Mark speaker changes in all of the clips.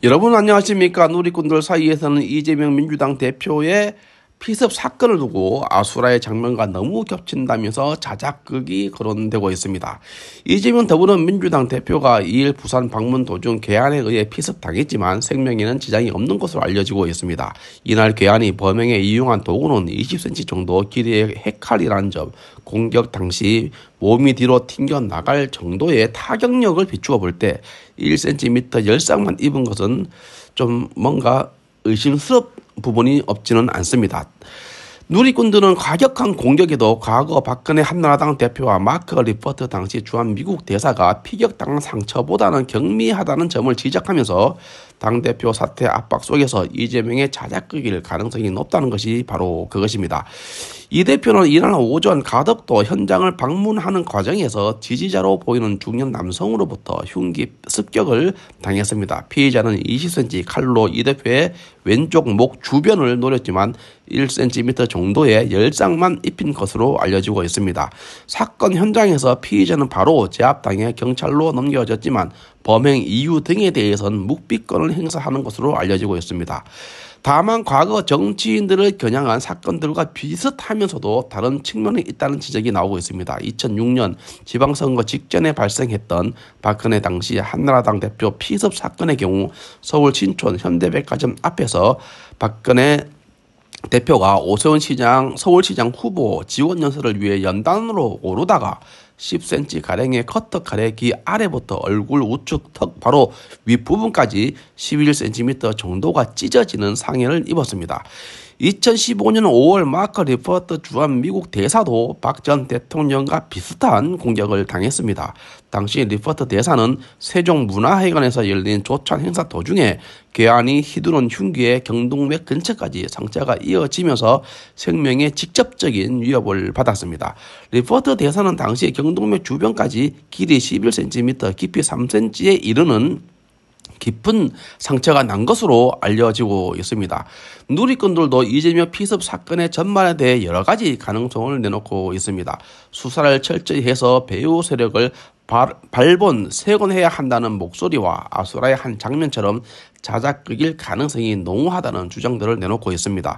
Speaker 1: 여러분 안녕하십니까? 누리꾼들 사이에서는 이재명 민주당 대표의 피습 사건을 두고 아수라의 장면과 너무 겹친다면서 자작극이 거론되고 있습니다. 이재명 더불어민주당 대표가 2일 부산 방문 도중 괴한에 의해 피습당했지만 생명에는 지장이 없는 것으로 알려지고 있습니다. 이날 괴한이 범행에 이용한 도구는 20cm 정도 길이의 해칼이라는 점, 공격 당시 몸이 뒤로 튕겨 나갈 정도의 타격력을 비추어 볼 때 1cm 열상만 입은 것은 좀 뭔가 의심스러운 부분이 없지는 않습니다. 누리꾼들은 과격한 공격에도 과거 박근혜 한나라당 대표와 마크 리포트 당시 주한 미국 대사가 피격당한 상처보다는 경미하다는 점을 지적하면서 당대표 사퇴 압박 속에서 이재명의 자작극일 가능성이 높다는 것이 바로 그것입니다. 이 대표는 이날 오전 가덕도 현장을 방문하는 과정에서 지지자로 보이는 중년 남성으로부터 흉기 습격을 당했습니다. 피해자는 20cm 칼로 이 대표의 왼쪽 목 주변을 노렸지만 1cm 정도의 열상만 입힌 것으로 알려지고 있습니다. 사건 현장에서 피해자는 바로 제압당해 경찰로 넘겨졌지만 범행 이유 등에 대해서는 묵비권을 행사하는 것으로 알려지고 있습니다. 다만 과거 정치인들을 겨냥한 사건들과 비슷하면서도 다른 측면이 있다는 지적이 나오고 있습니다. 2006년 지방선거 직전에 발생했던 박근혜 당시 한나라당 대표 피습 사건의 경우 서울 신촌 현대백화점 앞에서 박근혜 대표가 오세훈 시장 서울시장 후보 지원 연설을 위해 연단으로 오르다가 10cm가량의 커터칼에 귀 아래부터 얼굴 우측 턱 바로 윗부분까지 11cm 정도가 찢어지는 상해를 입었습니다. 2015년 5월 마크 리포트 주한 미국 대사도 박 전 대통령과 비슷한 공격을 당했습니다. 당시 리포트 대사는 세종문화회관에서 열린 조찬 행사 도중에 괴한이 휘두른 흉기에 경동맥 근처까지 상처가 이어지면서 생명에 직접적인 위협을 받았습니다. 리포트 대사는 당시 경동맥 주변까지 길이 11cm, 깊이 3cm에 이르는 깊은 상처가 난 것으로 알려지고 있습니다. 누리꾼들도 이재명 피습 사건의 전말에 대해 여러 가지 가능성을 내놓고 있습니다. 수사를 철저히 해서 배후 세력을 발본 세곤해야 한다는 목소리와 아수라의 한 장면처럼 자작극일 가능성이 농후하다는 주장들을 내놓고 있습니다.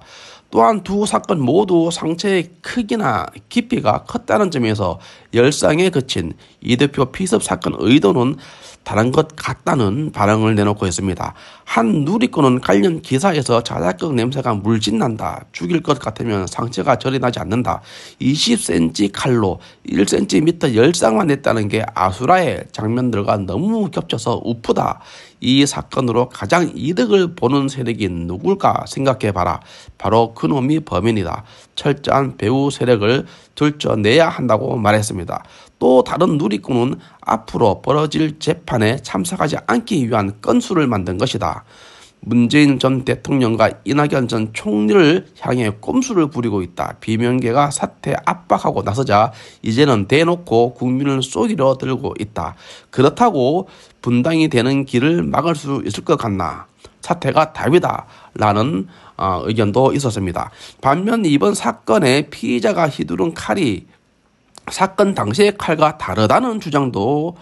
Speaker 1: 또한 두 사건 모두 상처의 크기나 깊이가 컸다는 점에서 열상에 그친 이 대표 피습 사건 의도는 다른 것 같다는 반응을 내놓고 있습니다. 한 누리꾼은 관련 기사에서 자작극 냄새가 물씬 난다. 죽일 것 같으면 상처가 저리 나지 않는다. 20cm 칼로 1cm 열상만 냈다는 게 아수라의 장면들과 너무 겹쳐서 우프다. 이 사건으로 가장 이득을 보는 세력이 누굴까 생각해봐라. 바로 그놈이 범인이다. 철저한 배후 세력을 들춰내야 한다고 말했습니다. 또 다른 누리꾼은 앞으로 벌어질 재판에 참석하지 않기 위한 건수를 만든 것이다. 문재인 전 대통령과 이낙연 전 총리를 향해 꼼수를 부리고 있다. 비명계가 사퇴 압박하고 나서자 이제는 대놓고 국민을 속이려 들고 있다. 그렇다고 분당이 되는 길을 막을 수 있을 것 같나? 사퇴가 답이다. 라는 의견도 있었습니다. 반면 이번 사건에 피의자가 휘두른 칼이 사건 당시의 칼과 다르다는 주장도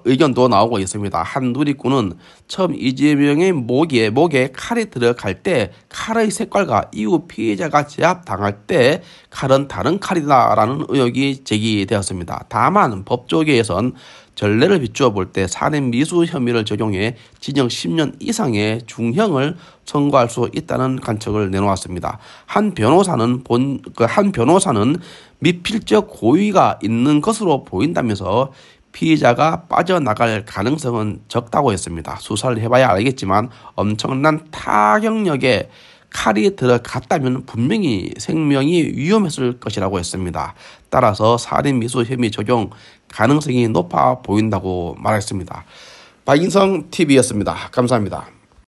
Speaker 1: 의견도 나오고 있습니다. 한 누리꾼은 처음 이재명의 목에 칼이 들어갈 때 칼의 색깔과 이후 피해자가 제압당할 때 칼은 다른 칼이다라는 의혹이 제기되었습니다. 다만 법조계에선 전례를 비추어 볼 때 살인 미수 혐의를 적용해 징역 10년 이상의 중형을 선고할 수 있다는 관측을 내놓았습니다. 한 변호사는 미필적 고의가 있는 것으로 보인다면서 피의자가 빠져나갈 가능성은 적다고 했습니다. 수사를 해봐야 알겠지만 엄청난 타격력에 칼이 들어갔다면 분명히 생명이 위험했을 것이라고 했습니다. 따라서 살인미수 혐의 적용 가능성이 높아 보인다고 말했습니다. 박인성 TV였습니다. 감사합니다.